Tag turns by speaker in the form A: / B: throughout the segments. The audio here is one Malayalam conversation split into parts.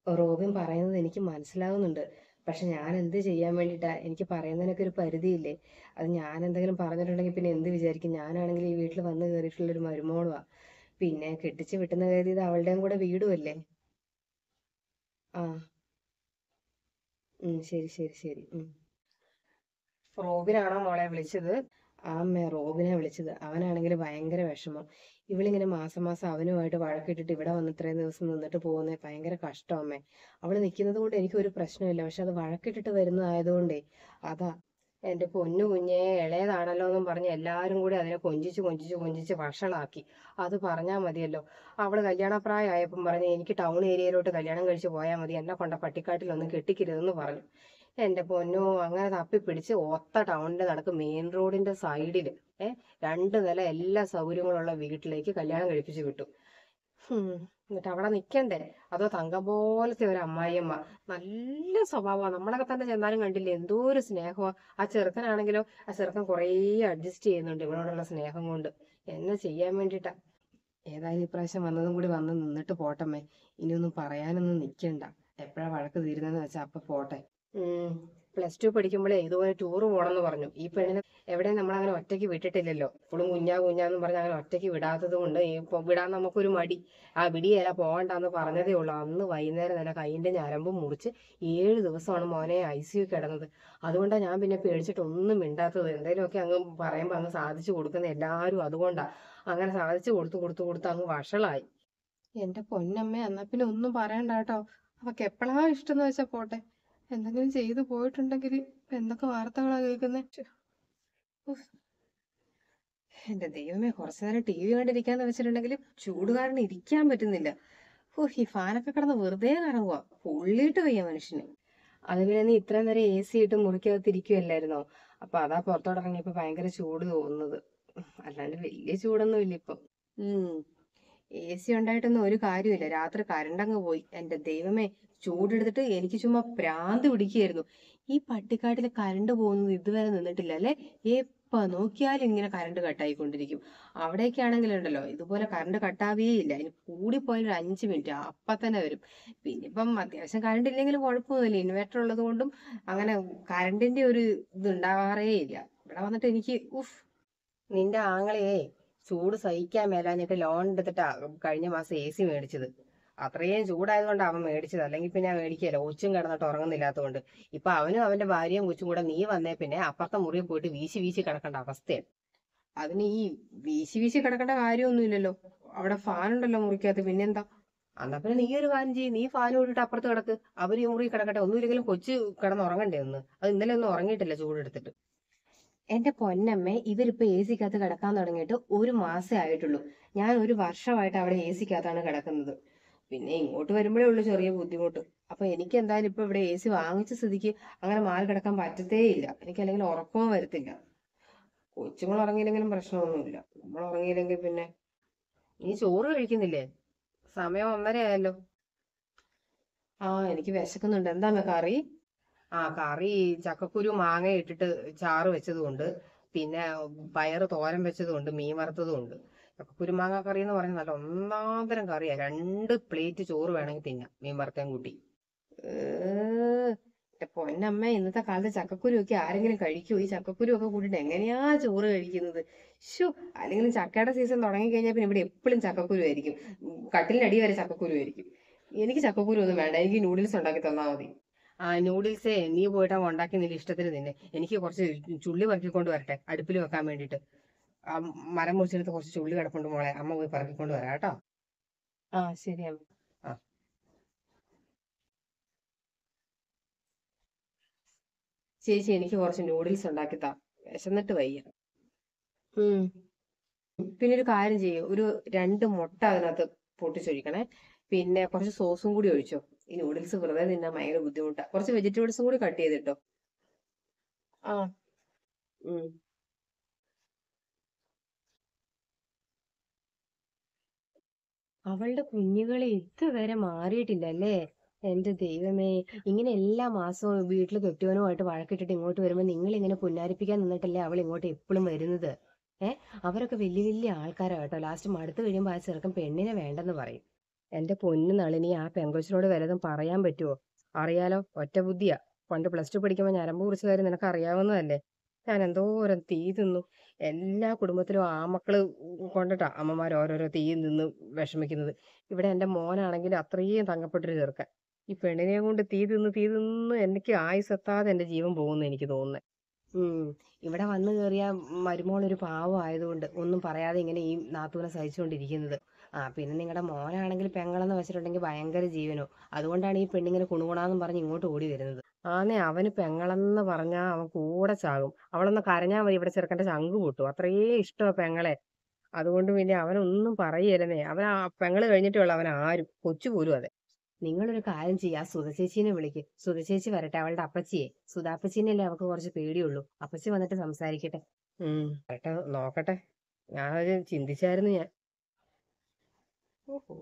A: റോബിൻ പറയുന്നത് എനിക്ക് മനസ്സിലാവുന്നുണ്ട്. പക്ഷെ ഞാൻ എന്ത് ചെയ്യാൻ വേണ്ടിയിട്ടാ? എനിക്ക് പറയുന്നതിനൊക്കെ ഒരു പരിധിയില്ലേ? അത് ഞാൻ എന്തെങ്കിലും പറഞ്ഞിട്ടുണ്ടെങ്കിൽ പിന്നെ എന്ത് വിചാരിക്കും? ഞാനാണെങ്കിൽ ഈ വീട്ടിൽ വന്ന് കയറിയിട്ടുള്ളൊരു മരുമോളുവാ. പിന്നെ കെട്ടിച്ച് വിട്ടുന്ന കരുതി ഇത് അവളുടെയും കൂടെ വീടുമല്ലേ? ആ. ശരി ശരി ശരി. റോബിനാണോ മോളെ വിളിച്ചത്? അമ്മേ റോബിനെ വിളിച്ചത്. അവനാണെങ്കിൽ ഭയങ്കര വിഷമം. ഇവളിങ്ങനെ മാസം മാസം അവനുമായിട്ട് വഴക്കിട്ടിട്ട് ഇവിടെ വന്ന് ഇത്രയും ദിവസം നിന്നിട്ട് പോകുന്നത് ഭയങ്കര കഷ്ടം അമ്മേ. അവള് നിൽക്കുന്നത് കൊണ്ട് എനിക്കൊരു പ്രശ്നമില്ല. പക്ഷെ അത് വഴക്കിട്ടിട്ട് വരുന്നതായതുകൊണ്ടേ അതാ. എന്റെ പൊന്നു കുഞ്ഞേ, ഇളയതാണല്ലോ എന്നും പറഞ്ഞ് എല്ലാവരും കൂടി അതിനെ കൊഞ്ചിച്ച് കൊഞ്ചിച്ച് കൊഞ്ചിച്ച് വഷളാക്കി. അത് പറഞ്ഞാൽ മതിയല്ലോ. അവള് കല്യാണപ്രായമായപ്പം പറഞ്ഞ് എനിക്ക് ടൗൺ ഏരിയയിലോട്ട് കല്യാണം കഴിച്ച് പോയാൽ മതി, എന്നെ കൊണ്ട പട്ടിക്കാട്ടിലൊന്നും കെട്ടിക്കരുതെന്ന് പറഞ്ഞു. എന്റെ പൊന്നോ, അങ്ങനെ തപ്പിപ്പിടിച്ച് ഒത്ത ടൗണിന്റെ നടക്ക് മെയിൻ റോഡിന്റെ സൈഡില് രണ്ട് നില എല്ലാ സൗകര്യങ്ങളുള്ള വീട്ടിലേക്ക് കല്യാണം കഴിപ്പിച്ച് വിട്ടു. എന്നിട്ട് അവിടെ നിക്കണ്ടേ? അതോ തങ്കം പോലത്തെ ഒരു അമ്മായിയമ്മ. നല്ല സ്വഭാവമാണ്. നമ്മളൊക്കെ തന്നെ ചെന്നാലും കണ്ടില്ലേ എന്തോ ഒരു സ്നേഹമാ. ആ ചെറുക്കനാണെങ്കിലോ, ആ ചെറുക്കൻ കുറേ അഡ്ജസ്റ്റ് ചെയ്യുന്നുണ്ട് ഇവളോടുള്ള സ്നേഹം കൊണ്ട്. എന്നെ ചെയ്യാൻ വേണ്ടിട്ടാ. ഏതായാലും ഇപ്രാവശ്യം വന്നതും കൂടി വന്ന് നിന്നിട്ട് പോട്ടമ്മേ. ഇനിയൊന്നും പറയാനൊന്നും നിക്കണ്ട. എപ്പോഴാ വഴക്ക് തീരുന്നതെന്ന് വെച്ചാ അപ്പൊ പോട്ടെ. +2 പഠിക്കുമ്പോഴേ ഇതുപോലെ ടൂർ പോണെന്ന് പറഞ്ഞു. ഈ പെണ്ണിനെ എവിടെയും നമ്മളങ്ങനെ ഒറ്റയ്ക്ക് വിട്ടിട്ടില്ലല്ലോ. ഇപ്പോഴും കുഞ്ഞാന്ന് പറഞ്ഞ് അങ്ങനെ ഒറ്റയ്ക്ക് വിടാത്തത് കൊണ്ട് വിടാൻ നമുക്കൊരു മടി. ആ വിടിയേല പോകണ്ടെന്ന് പറഞ്ഞതേ ഉള്ളൂ. അന്ന് വൈകുന്നേരം തന്നെ കൈയിന്റെ ഞരമ്പും മുറിച്ച് 7 ദിവസമാണ് മോനെ ICU കിടന്നത്. അതുകൊണ്ടാണ് ഞാൻ പിന്നെ പേടിച്ചിട്ട് ഒന്നും മിണ്ടാത്തത്. എന്തെങ്കിലുമൊക്കെ അങ്ങ് പറയുമ്പോൾ അങ്ങ് സാധിച്ചു കൊടുക്കുന്ന എല്ലാവരും അതുകൊണ്ടാ. അങ്ങനെ സാധിച്ചു കൊടുത്തു കൊടുത്തു കൊടുത്ത് അങ്ങ് വഷളായി. എന്റെ പൊന്നമ്മ, എന്നാ പിന്നെ ഒന്നും പറയണ്ട കേട്ടോ. അവക്ക് എപ്പോഴാ ഇഷ്ടം എന്ന് വെച്ചാ പോട്ടെ. എന്തെങ്കിലും ചെയ്തു പോയിട്ടുണ്ടെങ്കിൽ എന്തൊക്കെ വാർത്തകളാ കേൾക്കുന്നത്. എന്റെ ദൈവമേ, കുറച്ചു നേരം TV കണ്ടിരിക്കാന്ന് വെച്ചിട്ടുണ്ടെങ്കിൽ ചൂട് കാരണം ഇരിക്കാൻ പറ്റുന്നില്ല. ഈ ഫാനൊക്കെ കിടന്ന് വെറുതെ കറങ്ങുക. പൊള്ളിയിട്ട് വയ്യ മനുഷ്യന്. അത് പിന്നെ നീ ഇത്രയും നേരം AC ഇട്ട് മുറിക്കകത്ത് ഇരിക്കുവല്ലായിരുന്നോ? അപ്പൊ അതാ പുറത്തോട്ട് ഇറങ്ങിയപ്പോ ഭയങ്കര ചൂട് തോന്നുന്നത്. അല്ലാണ്ട് വലിയ ചൂടൊന്നും ഇല്ല ഇപ്പൊ. AC ഉണ്ടായിട്ടൊന്നും ഒരു കാര്യമില്ല. രാത്രി കറണ്ട് അങ്ങ് പോയി. എന്റെ ദൈവമേ, ചൂടെടുത്തിട്ട് എനിക്ക് ചുമ്മാ ഭ്രാന്ത് പിടിക്കുകയായിരുന്നു. ഈ പട്ടിക്കാട്ടില് കറണ്ട് പോകുന്നത് ഇതുവരെ നിന്നിട്ടില്ല അല്ലെ? എപ്പ നോക്കിയാലും ഇങ്ങനെ കറണ്ട് കട്ടായിക്കൊണ്ടിരിക്കും. അവിടേക്ക് ആണെങ്കിലുണ്ടല്ലോ ഇതുപോലെ കറണ്ട് കട്ടാവേ ഇല്ല. ഇനി കൂടിപ്പോയാൽ ഒരു 5 മിനിറ്റ് അപ്പൊ തന്നെ വരും. പിന്നെ ഇപ്പം അത്യാവശ്യം കറണ്ട് ഇല്ലെങ്കിലും കുഴപ്പമൊന്നുമില്ല. ഇൻവെർട്ടർ ഉള്ളത് കൊണ്ടും അങ്ങനെ കറണ്ടിന്റെ ഒരു ഇത് ഉണ്ടാവാറേ ഇല്ല. ഇവിടെ വന്നിട്ട് എനിക്ക് നിന്റെ ആങ്ങളെയേ ചൂട് സഹിക്കാൻ മേലാഞ്ഞിട്ട് ലോൺ എടുത്തിട്ടാ കഴിഞ്ഞ മാസം AC മേടിച്ചത്. അത്രയും ചൂടായതുകൊണ്ട് അവൻ മേടിച്ചത്. അല്ലെങ്കിൽ പിന്നെ മേടിക്കല്ലോ. കൊച്ചും കിടന്നിട്ട് ഉറങ്ങുന്നില്ലാത്തതുകൊണ്ട്. ഇപ്പൊ അവനും അവന്റെ ഭാര്യയും കൊച്ചും കൂടെ നീ വന്നേ പിന്നെ അപ്പുറത്തെ മുറിയിൽ പോയിട്ട് വീശി വീശി കിടക്കേണ്ട അവസ്ഥയാണ്. അതിന് ഈ വീശി വീശി കിടക്കേണ്ട കാര്യമൊന്നുമില്ലല്ലോ. അവിടെ ഫാൻ ഉണ്ടല്ലോ മുറിക്കകത്ത്. പിന്നെന്താ? എന്നാ പിന്നെ നീ ഒരു കാര്യം ചെയ്യ്. നീ ഫാൻ വിട്ടിട്ട് അപ്പുറത്ത് കിടക്ക്. അവര് ഈ മുറി കിടക്കട്ടെ. ഒന്നുമില്ലെങ്കിലും കൊച്ചു കിടന്ന് ഉറങ്ങണ്ടേ ഒന്ന്. അത് ഇന്നലെ ഒന്നും ഉറങ്ങിയിട്ടില്ല ചൂടെടുത്തിട്ട്. എന്റെ പൊന്നമ്മേ, ഇവരിപ്പോ AC-ക്കകത്ത് കിടക്കാൻ തുടങ്ങിയിട്ട് ഒരു മാസേ ആയിട്ടുള്ളൂ. ഞാൻ ഒരു വർഷമായിട്ട് അവിടെ AC-കകത്താണ് കിടക്കുന്നത്. പിന്നെ ഇങ്ങോട്ട് വരുമ്പോഴേ ഉള്ളൂ ചെറിയ ബുദ്ധിമുട്ട്. അപ്പൊ എനിക്ക് എന്തായാലും ഇപ്പൊ ഇവിടെ AC വാങ്ങിച്ച സ്ഥിതിക്ക് അങ്ങനെ മാറി കിടക്കാൻ പറ്റത്തേ ഇല്ല. എനിക്ക് അല്ലെങ്കിൽ ഉറക്കവും വരത്തില്ല. കൊച്ചുങ്ങൾ ഉറങ്ങിയില്ലെങ്കിലും പ്രശ്നമൊന്നുമില്ല. നമ്മൾ ഉറങ്ങിയില്ലെങ്കിൽ പിന്നെ. നീ ചോറ് കഴിക്കുന്നില്ലേ? സമയം 1:30 ആയല്ലോ. എനിക്ക് വിശക്കുന്നുണ്ട്. എന്താ കറി? കറി ചക്കക്കുരു മാങ്ങ ഇട്ടിട്ട് ചാറ് വെച്ചതുകൊണ്ട്, പിന്നെ പയറ് തോരൻ വെച്ചതുകൊണ്ട്, മീൻ വറുത്തതും ഉണ്ട്. ചക്കക്കുരു മാങ്ങ കറി എന്ന് പറയുന്നത് നല്ല ഒന്നാന്തരം കറിയാ. 2 പ്ലേറ്റ് ചോറ് വേണമെങ്കിൽ തിന്നാം മീൻ വറുത്തേം കൂട്ടി. എന്റെ പൊന്നമ്മ, ഇന്നത്തെ കാലത്ത് ചക്കക്കുരു ഒക്കെ ആരെങ്കിലും കഴിക്കുമോ? ഈ ചക്കക്കുരു ഒക്കെ കൂട്ടിട്ട് എങ്ങനെയാ ചോറ് കഴിക്കുന്നത്? ശോ. അല്ലെങ്കിൽ ചക്കയുടെ സീസൺ തുടങ്ങി കഴിഞ്ഞാൽ പിന്നെ ഇവിടെ എപ്പോഴും ചക്കക്കുരു ആയിരിക്കും. കട്ടിലിന്റെ അടി വരെ ചക്കക്കുരു ആയിരിക്കും. എനിക്ക് ചക്കക്കുരു ഒന്നും വേണ്ട. എനിക്ക് നൂഡിൽസ് ഉണ്ടാക്കി തന്നാൽ മതി. നൂഡിൽസേ നീ പോയിട്ട് ഉണ്ടാക്കി നിന്റെ ഇഷ്ടത്തിന് തിന്നെ. എനിക്ക് കുറച്ച് ചുള്ളി പറക്കിക്കൊണ്ട് വരട്ടെ അടുപ്പിൽ വെക്കാൻ വേണ്ടിയിട്ട്. ആ മരം മുറിച്ചെടുത്ത് കുറച്ച് ചുള്ളി കിടപ്പുണ്ട് മോളെ. അമ്മ പോയി പറക്കിക്കൊണ്ട് വരാം കേട്ടോ. ശരി അമ്മ. ആ ചേച്ചി, എനിക്ക് കുറച്ച് നൂഡിൽസ് ഉണ്ടാക്കി താ. വിശന്നിട്ട് വയ്യ. ഉം പിന്നെ ഒരു കാര്യം ചെയ്യും, ഒരു 2 മുട്ട അതിനകത്ത് പൊട്ടിച്ചൊഴിക്കണേ. പിന്നെ കുറച്ച് സോസും കൂടി ഒഴിച്ചോ. ഈ നൂഡിൽസ് വെറുതെ തിന്നാൻ ഭയങ്കര ബുദ്ധിമുട്ടാ. കുറച്ച് വെജിറ്റബിൾസും കൂടി കട്ട് ചെയ്തിട്ടോ. ആ ഉം അവളുടെ കുഞ്ഞുകളെ ഇതുവരെ മാറിയിട്ടില്ലല്ലേ? എന്റെ ദൈവമേ, ഇങ്ങനെ എല്ലാ മാസവും വീട്ടിൽ കെട്ടിയവനുമായിട്ട് വഴക്കിട്ടിട്ട് ഇങ്ങോട്ട് വരുമ്പോ നിങ്ങൾ ഇങ്ങനെ പുന്നാരിപ്പിക്കാൻ നിന്നിട്ടല്ലേ അവൾ ഇങ്ങോട്ട് എപ്പോഴും വരുന്നത്? അവരൊക്കെ വലിയ വലിയ ആൾക്കാരാ കേട്ടോ. ലാസ്റ്റ് മടുത്ത് കഴിയുമ്പോ ആ ചെറുക്കൻ പെണ്ണിനെ വേണ്ടെന്ന് പറയും. എന്റെ പൊന്നു നളിനി, ആ പെങ്കൊച്ചിനോട് വല്ലതും പറയാൻ പറ്റുമോ? അറിയാലോ, ഒറ്റ ബുദ്ധിയാ. പണ്ട് +2 പഠിക്കുമ്പോൾ ഞരമ്പ് കുറിച്ച കാര്യം നിനക്ക് അറിയാവുന്നതല്ലേ. ഞാൻ എന്തോരം തീ തിന്നു. എല്ലാ കുടുംബത്തിലും ആമക്കള് കൊണ്ടിട്ടാ അമ്മമാർ ഓരോരോ തീ നിന്ന് വിഷമിക്കുന്നത്. ഇവിടെ എന്റെ മോനാണെങ്കിൽ അത്രയും തങ്കപ്പെട്ടൊരു ചെറുക്കൻ. ഈ പെണ്ണിനെ കൊണ്ട് തീ തിന്ന് എനിക്ക് ആയുസെത്താതെ എന്റെ ജീവൻ പോകുന്നു എനിക്ക് തോന്നുന്നത്. ഇവിടെ വന്നു കയറിയ മരുമോൾ ഒരു പാവം ആയതുകൊണ്ട് ഒന്നും പറയാതെ ഇങ്ങനെ ഈ നാത്തൂനെ സഹിച്ചുകൊണ്ടിരിക്കുന്നത്. പിന്നെ നിങ്ങളുടെ മോനാണെങ്കിൽ പെങ്ങളെന്ന് വെച്ചിട്ടുണ്ടെങ്കിൽ ഭയങ്കര ജീവനോ. അതുകൊണ്ടാണ് ഈ പെണ്ണിങ്ങനെ കുണുകുണാന്നും പറഞ്ഞ് ഇങ്ങോട്ട് ഓടി വരുന്നത്. അവന് പെങ്ങളെന്ന് പറഞ്ഞാൽ അവൻ കൂടെ ചാകും. അവളൊന്ന് കരഞ്ഞാൽ മതി, ഇവിടെ ചെറുക്കൻ്റെ ചങ്ക് പൊട്ടും. അത്രയേ ഇഷ്ടമാണ് പെങ്ങളെ. അതുകൊണ്ട് പിന്നെ അവനൊന്നും പറയരുതേ. അവൻ ആ പെങ്ങള് കഴിഞ്ഞിട്ടേ ഉള്ളൂ അവൻ ആരും, കൊച്ചു പോലും അതെ. നിങ്ങളൊരു കാര്യം ചെയ്യാ, സുധചേച്ചീനെ വിളിക്ക്. സുധചേച്ചി വരട്ടെ, അവളുടെ അപ്പച്ചിയെ. സുധാപ്പച്ചീനല്ലേ അവൾക്ക് കുറച്ച് പേടിയുള്ളൂ. അപ്പച്ചി വന്നിട്ട് സംസാരിക്കട്ടെ. വരട്ടെ, നോക്കട്ടെ. ഞാനത് ചിന്തിച്ചായിരുന്നു ഞാൻ. ഓഹോ.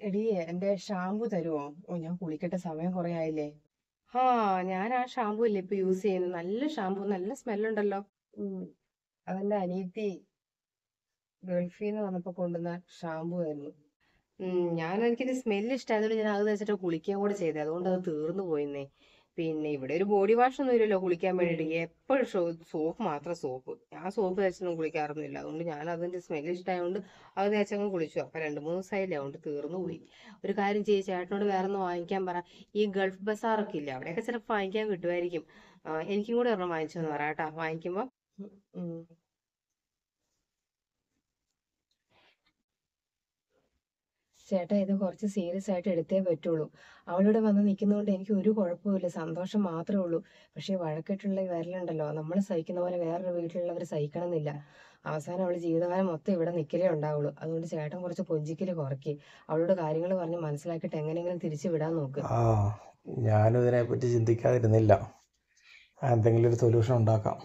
A: എടി, എന്റെ ഷാമ്പു തരുമോ? ഞാൻ കുളിക്കട്ടെ, സമയം കുറെ ആയില്ലേ. ഞാൻ ആ ഷാമ്പു ഇല്ലേ ഇപ്പൊ യൂസ് ചെയ്യുന്നത്. നല്ല ഷാമ്പു, നല്ല സ്മെല്ലുണ്ടല്ലോ. അതെന്റെ അനിയത്തി ഗൾഫിൽ നിന്ന് വന്നപ്പോ കൊണ്ടുവന്ന ഷാമ്പു ആയിരുന്നു. എനിക്കിത് സ്മെല്ല് ഇഷ്ടമായതുകൊണ്ട് ഞാൻ അത് വെച്ചിട്ട് കുളിക്കാൻ കൂടെ ചെയ്തത്. അതുകൊണ്ട് അത് തീർന്നു പോയിന്നേ. പിന്നെ ഇവിടെ ഒരു ബോഡി വാഷ് ഒന്നും ഇല്ലല്ലോ കുളിക്കാൻ വേണ്ടിയിട്ട്. എപ്പോഴും സോപ്പ്, മാത്രം സോപ്പ്. ഞാൻ സോപ്പ് തേച്ചൊന്നും കുളിക്കാറൊന്നുമില്ല. അതുകൊണ്ട് ഞാൻ അതിന്റെ സ്മെല്ല് ഇഷ്ടമായതുകൊണ്ട് അത് തേച്ചങ്ങ് കുളിച്ചു. അപ്പൊ 2-3 ദിവസമായില്ലേ, അതുകൊണ്ട് തീർന്നു പോയി. ഒരു കാര്യം ചെയ്യും, ചേട്ടനോട് വേറെ ഒന്ന് വാങ്ങിക്കാൻ പറ. ഈ ഗൾഫ് ബസാറൊക്കെ ഇല്ല, അവിടെയൊക്കെ ചിലപ്പോൾ വാങ്ങിക്കാൻ കിട്ടുമായിരിക്കും. എനിക്കും കൂടെ ഒരെണ്ണം വാങ്ങിച്ചോന്ന് പറ കേട്ടാ വാങ്ങിക്കുമ്പോ. ചേട്ടാ, ഇത് കുറച്ച് സീരിയസ് ആയിട്ട് എടുത്തേ പറ്റുള്ളൂ. അവളിവിടെ വന്ന് നിൽക്കുന്നതുകൊണ്ട് എനിക്ക് ഒരു കുഴപ്പമില്ല, സന്തോഷം മാത്രമേ ഉള്ളൂ. പക്ഷേ വഴക്കിട്ടുള്ള വരലുണ്ടല്ലോ, നമ്മൾ സഹിക്കുന്ന പോലെ വേറൊരു വീട്ടിലുള്ളവർ സഹിക്കണമെന്നില്ല. അവസാനം അവൾ ജീവിതകാലം മൊത്തം ഇവിടെ നിൽക്കലേ ഉണ്ടാവുള്ളൂ. അതുകൊണ്ട് ചേട്ടൻ കുറച്ച് കൊഞ്ചിക്കല് കുറയ്ക്ക്. അവളോട് കാര്യങ്ങൾ പറഞ്ഞ് മനസ്സിലാക്കിയിട്ട് എങ്ങനെയെങ്കിലും തിരിച്ചു വിടാൻ നോക്ക്.
B: ഞാനും ഇതിനെപ്പറ്റി ചിന്തിക്കാതിരുന്നില്ല. എന്തെങ്കിലും ഒരു സൊല്യൂഷൻ ഉണ്ടാക്കാം.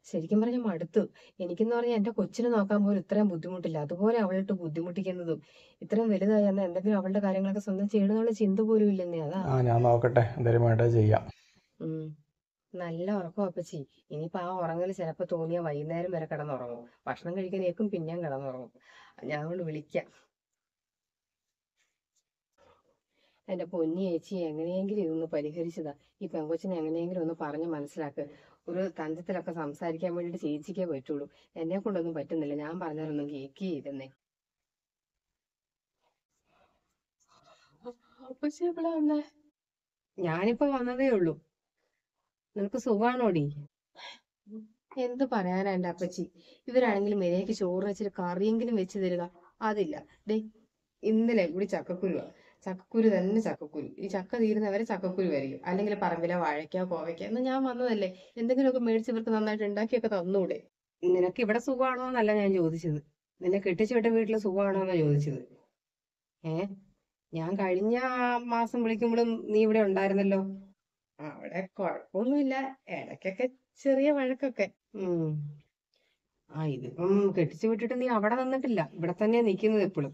A: ശരിക്കും പറഞ്ഞാൽ മടുത്തു. എനിക്കെന്ന് പറഞ്ഞാൽ എന്റെ കൊച്ചിനെ നോക്കാൻ പോലും ഇത്രയും ബുദ്ധിമുട്ടില്ല. അതുപോലെ അവളിട്ട് ബുദ്ധിമുട്ടിക്കുന്നതും. ഇത്രയും വലുതായി എന്നാൽ എന്തെങ്കിലും അവളുടെ കാര്യങ്ങളൊക്കെ സ്വന്തം ചെയ്യണമെന്നുള്ള ചിന്ത പോലും ഇല്ലെന്നേ. അതാ.
B: ഞാൻ നോക്കട്ടെ, എന്തായാലും വേണ്ടേ ചെയ്യാം.
A: നല്ല ഉറക്കം അപ്പച്ചി. ഇനിയിപ്പോ ആ ഉറങ്ങൽ ചിലപ്പോ തോന്നിയാൽ വൈകുന്നേരം വരെ കിടന്നുറങ്ങും. ഭക്ഷണം കഴിക്കാനേക്കും പിന്നെയും കിടന്നുറങ്ങും. ഞാൻ കൊണ്ട് വിളിക്കാം. എന്റെ പൊന്നി ചേച്ചി, എങ്ങനെയെങ്കിലും ഇതൊന്ന് പരിഹരിച്ചതാ. ഈ പെങ്കൊച്ചിനെ എങ്ങനെയെങ്കിലും ഒന്ന് പറഞ്ഞ് മനസ്സിലാക്ക്. ഒരു തഞ്ചത്തിലൊക്കെ സംസാരിക്കാൻ വേണ്ടിട്ട് ചേച്ചിക്കേ പറ്റുള്ളൂ. എന്നെ കൊണ്ടൊന്നും പറ്റുന്നില്ല. ഞാൻ പറഞ്ഞാലൊന്നും കേൾക്കുകയില്ലെന്നേ. അപ്പച്ചി എപ്പോഴാ വന്നേ? ഞാനിപ്പോ വന്നതേ ഉള്ളൂ. നിനക്ക് സുഖാണോടി? എന്ത് പറയാനാ എന്റെ അപ്പച്ചി. ഇവരാണെങ്കിലും മര്യാദയ്ക്ക് ചോറ് വെച്ചിട്ട് കറിയെങ്കിലും വെച്ച് തരിക, അതില്ല. ദേ, ഇന്നലെ കൂടി ചക്കക്കുരുവാ. ചക്കക്കുരു തന്നെ ചക്കക്കുരു. ഈ ചക്ക തീരുന്നവരെ ചക്കക്കുരു വരിക, അല്ലെങ്കിൽ പറമ്പിലെ വാഴയ്ക്ക കോവയ്ക്ക. എന്നാ ഞാൻ വന്നതല്ലേ, എന്തെങ്കിലുമൊക്കെ മേടിച്ച് ഇവർക്ക് നന്നായിട്ട് ഉണ്ടാക്കിയൊക്കെ തന്നൂടെ? നിനക്ക് ഇവിടെ സുഖമാണോ എന്നല്ല ഞാൻ ചോദിച്ചത്. നിന്നെ കെട്ടിച്ചു വിട്ട വീട്ടില് സുഖമാണോ എന്നാ ചോദിച്ചത്. ഞാൻ കഴിഞ്ഞ മാസം വിളിക്കുമ്പോഴും നീ ഇവിടെ ഉണ്ടായിരുന്നല്ലോ. അവിടെ കുഴപ്പമൊന്നുമില്ല, ഇടയ്ക്കൊക്കെ ചെറിയ വഴക്കൊക്കെ. ഇതിപ്പം കെട്ടിച്ചു വിട്ടിട്ട് നീ അവിടെ നിന്നിട്ടില്ല, ഇവിടെ തന്നെയാ നിൽക്കുന്നത് എപ്പോഴും.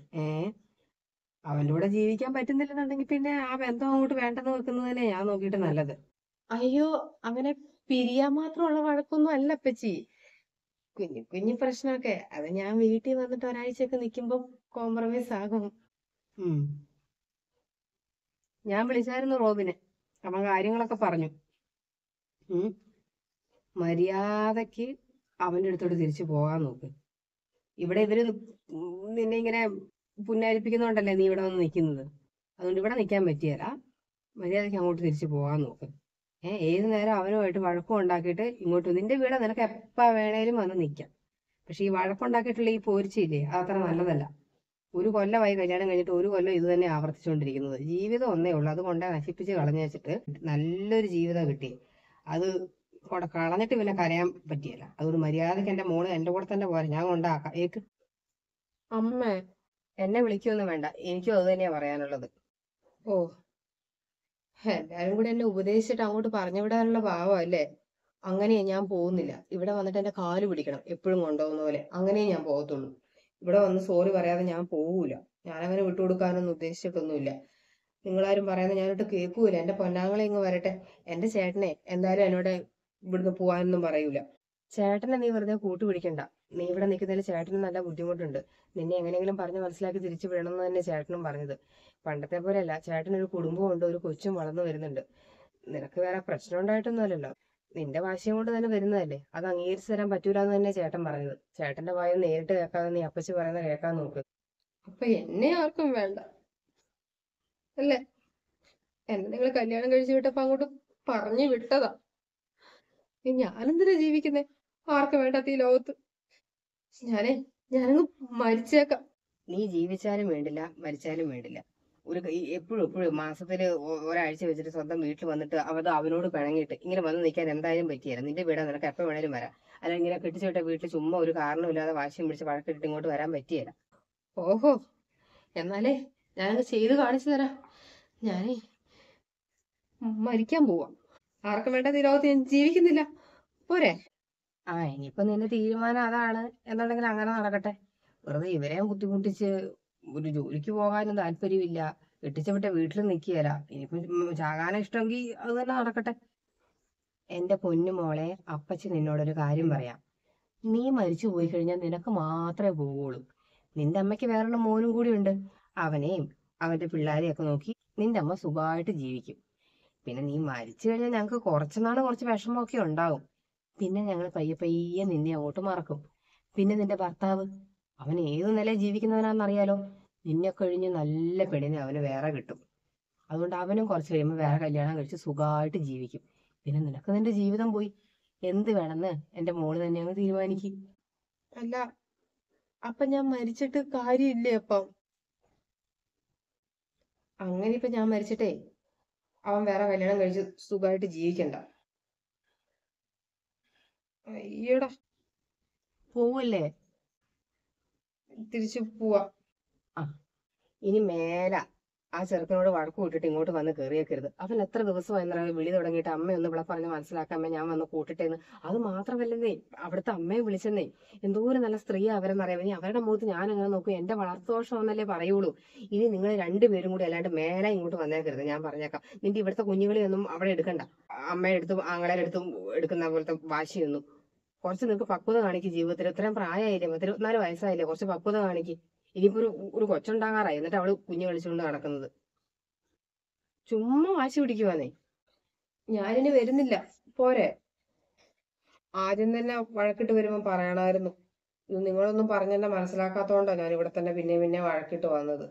A: അവന്റെ കൂടെ ജീവിക്കാൻ പറ്റുന്നില്ലെന്നുണ്ടെങ്കിൽ പിന്നെ ആ ബന്ധം അങ്ങോട്ട് വേണ്ടെന്ന് വെക്കുന്നത് തന്നെ ഞാൻ നോക്കിയിട്ട് നല്ലത്. അയ്യോ, അങ്ങനെ പിരിയാൻ മാത്രമുള്ള വഴക്കൊന്നും അല്ല അപ്പച്ചി. കുഞ്ഞു കുഞ്ഞു പ്രശ്നമൊക്കെ, അത് ഞാൻ വീട്ടിൽ വന്നിട്ട് ഒരാഴ്ചയൊക്കെ നിൽക്കുമ്പോ കോംപ്രമൈസ് ആകും. ഞാൻ വിളിച്ചായിരുന്നു റോബിനെ, അവൻ കാര്യങ്ങളൊക്കെ പറഞ്ഞു. മര്യാദക്ക് അവന്റെ അടുത്തോട്ട് തിരിച്ചു പോകാൻ നോക്ക്. ഇവിടെ ഇവര് നിന്നെ ഇങ്ങനെ പുന്നാരിപ്പിക്കുന്നോണ്ടല്ലേ നീ ഇവിടെ വന്ന് നിൽക്കുന്നത്. അതുകൊണ്ട് ഇവിടെ നിൽക്കാൻ പറ്റിയല്ല. മര്യാദയ്ക്ക് അങ്ങോട്ട് തിരിച്ചു പോകാൻ നോക്ക്. ഏത് നേരം അവനുമായിട്ട് വഴക്കം ഉണ്ടാക്കിയിട്ട് ഇങ്ങോട്ട്, നിന്റെ വീട് നിനക്ക് എപ്പ വേണേലും വന്ന് നിൽക്കാം. പക്ഷെ ഈ വഴക്കുണ്ടാക്കിയിട്ടുള്ള ഈ പോരിച്ചില്ലേ, അതത്ര നല്ലതല്ല. 1 കൊല്ലമായി കല്യാണം കഴിഞ്ഞിട്ട് 1 കൊല്ലം ഇത് തന്നെ ആവർത്തിച്ചുകൊണ്ടിരിക്കുന്നത്. ജീവിതം ഒന്നേ ഉള്ളൂ, അത് കൊണ്ടേ നശിപ്പിച്ച് കളഞ്ഞു വെച്ചിട്ട് നല്ലൊരു ജീവിതം കിട്ടി. അത് കളഞ്ഞിട്ട് പിന്നെ കരയാൻ പറ്റിയല്ല. അതുകൊണ്ട് മര്യാദയ്ക്ക് എന്റെ മോള് എന്റെ കൂടെ തന്നെ പോരാ, ഞാൻ കൊണ്ടാക്കാം. അമ്മേ, എന്നെ വിളിക്കൊന്നും വേണ്ട, എനിക്കും അത് തന്നെയാ പറയാനുള്ളത്. എല്ലാരും കൂടി എന്നെ ഉപദേശിച്ചിട്ട് അങ്ങോട്ട് പറഞ്ഞു വിടാനുള്ള ഭാവമല്ലേ. അങ്ങനെയാ, ഞാൻ പോകുന്നില്ല. ഇവിടെ വന്നിട്ട് എന്റെ കാല് പിടിക്കണം, എപ്പോഴും കൊണ്ടുപോകുന്ന പോലെ. അങ്ങനെയേ ഞാൻ പോകത്തുള്ളൂ. ഇവിടെ വന്ന് സോറി പറയാതെ ഞാൻ പോകൂല. ഞാനവനെ വിട്ടുകൊടുക്കാനൊന്നും ഉദ്ദേശിച്ചിട്ടൊന്നുമില്ല. നിങ്ങളാരും പറയുന്നത് ഞാനോട്ട് കേൾക്കൂല. എന്റെ പൊന്നാങ്ങളെ ഇങ്ങ് വരട്ടെ. എന്റെ ചേട്ടനെ എന്തായാലും എന്നോട് ഇവിടുന്ന് പോവാനൊന്നും പറയൂല. ചേട്ടനെ നീ വെറുതെ കൂട്ടുപിടിക്കണ്ട. നീ ഇവിടെ നിൽക്കുന്നതിൽ ചേട്ടന് നല്ല ബുദ്ധിമുട്ടുണ്ട്. നിന്നെ എങ്ങനെയെങ്കിലും പറഞ്ഞ് മനസ്സിലാക്കി തിരിച്ചു വിടണമെന്ന് തന്നെ ചേട്ടനും പറഞ്ഞത്. പണ്ടത്തെ പോലെയല്ല, ചേട്ടനൊരു കുടുംബമുണ്ട്, ഒരു കൊച്ചും വളർന്നു വരുന്നുണ്ട്. നിനക്ക് വേറെ പ്രശ്നം ഉണ്ടായിട്ടൊന്നുമല്ലല്ലോ. നിന്റെ വാശിയും കൊണ്ട് തന്നെ വരുന്നതല്ലേ. അത് അംഗീകരിച്ചു തരാൻ പറ്റൂലെന്ന് തന്നെ ചേട്ടൻ പറഞ്ഞത്. ചേട്ടന്റെ വായിൽ നേരിട്ട് കേൾക്കാതെ നീ അപ്പച്ചി പറയുന്ന കേൾക്കാൻ നോക്ക്. അപ്പൊ എന്നെ ആർക്കും വേണ്ട അല്ലേ? എന്നെ നിങ്ങൾ കല്യാണം കഴിച്ചു വിട്ടപ്പോ അങ്ങോട്ട് പറഞ്ഞു വിട്ടതാ. ഞാനെന്തിനാ ജീവിക്കുന്നേ ആർക്കും വേണ്ടാത്ത ഈ ലോകത്ത്? ഞാനങ്ങ് മരിച്ചേക്കാം. നീ ജീവിച്ചാലും വേണ്ടില്ല, മരിച്ചാലും വേണ്ടില്ല. എപ്പോഴും എപ്പോഴും മാസത്തില് ഒരാഴ്ച വെച്ചിട്ട് സ്വന്തം വീട്ടിൽ വന്നിട്ട് അവനോട് പിണങ്ങിയിട്ട് ഇങ്ങനെ വന്ന് നിൽക്കാൻ എന്തായാലും പറ്റിയല്ല. നിന്റെ വീടാ, നിനക്ക് എപ്പോ വേണേലും വരാം. അല്ലെങ്കിൽ ഇങ്ങനെ കെട്ടിച്ചു വിട്ട വീട്ടിൽ ചുമ്മാ ഒരു കാരണമില്ലാതെ വാശിയും പിടിച്ച് വഴക്കിട്ടിട്ട് ഇങ്ങോട്ട് വരാൻ പറ്റിയല്ല. ഓഹോ, എന്നാലേ ഞാനത് ചെയ്ത് കാണിച്ചു തരാം. ഞാനേ മരിക്കാൻ പോവാ. ആർക്കും വേണ്ടാത്ത ഈ ലോകത്ത് ഞാൻ ജീവിക്കുന്നില്ല. പോരെ? ഇനിയിപ്പൊ നിന്റെ തീരുമാനം അതാണ് എന്നുണ്ടെങ്കിൽ അങ്ങനെ നടക്കട്ടെ. വെറുതെ ഇവരെയും ബുദ്ധിമുട്ടിച്ച് ഒരു ജോലിക്ക് പോകാനും താല്പര്യമില്ല. കെട്ടിച്ചവിട്ട വീട്ടിൽ നിൽക്കുകയല്ല. ഇനിയിപ്പം ചാകാനാ ഇഷ്ടമെങ്കിൽ അത് തന്നെ നടക്കട്ടെ. എന്റെ പൊന്നു മോളെ, അപ്പച്ചി നിന്നോടൊരു കാര്യം പറയാം. നീ മരിച്ചു പോയി കഴിഞ്ഞാൽ നിനക്ക് മാത്രമേ പോവുള്ളൂ. നിന്റെ അമ്മയ്ക്ക് വേറൊരു മോനും കൂടി ഉണ്ട്. അവനെയും അവന്റെ പിള്ളേരെയൊക്കെ നോക്കി നിന്റെ അമ്മ സുഖമായിട്ട് ജീവിക്കും. പിന്നെ നീ മരിച്ചു കഴിഞ്ഞാൽ ഞങ്ങൾക്ക് കുറച്ചുനാൾ കുറച്ച് വിഷമമൊക്കെ ഉണ്ടാവും. പിന്നെ ഞങ്ങൾ പയ്യെ പയ്യെ നിന്നെ അങ്ങോട്ട് മറക്കും. പിന്നെ നിന്റെ ഭർത്താവ്, അവൻ ഏത് നിലയിൽ ജീവിക്കുന്നവനാണെന്നറിയാലോ. നിന്നെ കഴിഞ്ഞ് നല്ല പെണ്ണിനെ അവന് വേറെ കിട്ടും. അതുകൊണ്ട് അവനും കുറച്ച് കഴിയുമ്പോൾ വേറെ കല്യാണം കഴിച്ച് സുഖമായിട്ട് ജീവിക്കും. പിന്നെ നിനക്ക് നിന്റെ ജീവിതം പോയി. എന്ത് വേണമെന്ന് എന്റെ മോള് തന്നെ അങ്ങ് തീരുമാനിക്കും. അല്ല, അപ്പൊ ഞാൻ മരിച്ചിട്ട് കാര്യമില്ലേ? അപ്പം അങ്ങനെ ഇപ്പൊ ഞാൻ മരിച്ചിട്ടേ അവൻ വേറെ കല്യാണം കഴിച്ച് സുഖമായിട്ട് ജീവിക്കണ്ട. അയ്യടാ, പോവല്ലേ? തിരിച്ചു പോവാ. ഇനി മേല ആ ചെറുക്കനോട് വഴക്ക് കൂട്ടിട്ട് ഇങ്ങോട്ട് വന്ന് കയറിയേക്കരുത്. അവൻ എത്ര ദിവസമായി വിളി തുടങ്ങിയിട്ട് അമ്മയൊന്ന് ഇവിടെ പറഞ്ഞ് മനസ്സിലാക്കാമേ, ഞാൻ വന്ന് കൂട്ടിട്ടേന്ന്. അത് മാത്രമല്ലെന്നേ, അവിടുത്തെ അമ്മയെ വിളിച്ചെന്നേ. എന്തോരം നല്ല സ്ത്രീ അവരെന്നറിയാം. ഇനി അവരുടെ മുഖത്ത് ഞാൻ അങ്ങനെ നോക്കും. എന്റെ വളർത്തുദോഷം എന്നല്ലേ പറയുള്ളൂ. ഇനി നിങ്ങൾ രണ്ടുപേരും കൂടി അല്ലാണ്ട് മേലെ ഇങ്ങോട്ട് വന്നേക്കരുത്. ഞാൻ പറഞ്ഞേക്കാം. നിന്റെ ഇവിടുത്തെ കുഞ്ഞുങ്ങളെയൊന്നും അവിടെ എടുക്കണ്ട. അമ്മയുടെ അടുത്തും ആങ്ങളുടെ അടുത്തും എടുക്കുന്ന പോലത്തെ വാശിയൊന്നും. കുറച്ച് നിങ്ങൾക്ക് പക്വത കാണിക്കും ജീവിതത്തിൽ. ഇത്രയും പ്രായമായില്ലേ, 14 വയസ്സായില്ലേ, കുറച്ച് പക്വത കാണിക്കും. ഇനിയിപ്പോ ഒരു കൊച്ചുണ്ടാകാറായി, എന്നിട്ട് അവള് കുഞ്ഞു കളിച്ചുകൊണ്ട് നടക്കുന്നത്. ചുമ്മാ വാശി പിടിക്കുവാന്നേ. ഞാനിനി വരുന്നില്ല. പോരെ? ആദ്യം തന്നെ വഴക്കിട്ട് വരുമ്പോ പറയണമായിരുന്നു. ഇത് നിങ്ങളൊന്നും പറഞ്ഞെന്നെ മനസ്സിലാക്കാത്തോണ്ടാ ഞാൻ ഇവിടെ തന്നെ പിന്നെ വഴക്കിട്ട് വന്നത്.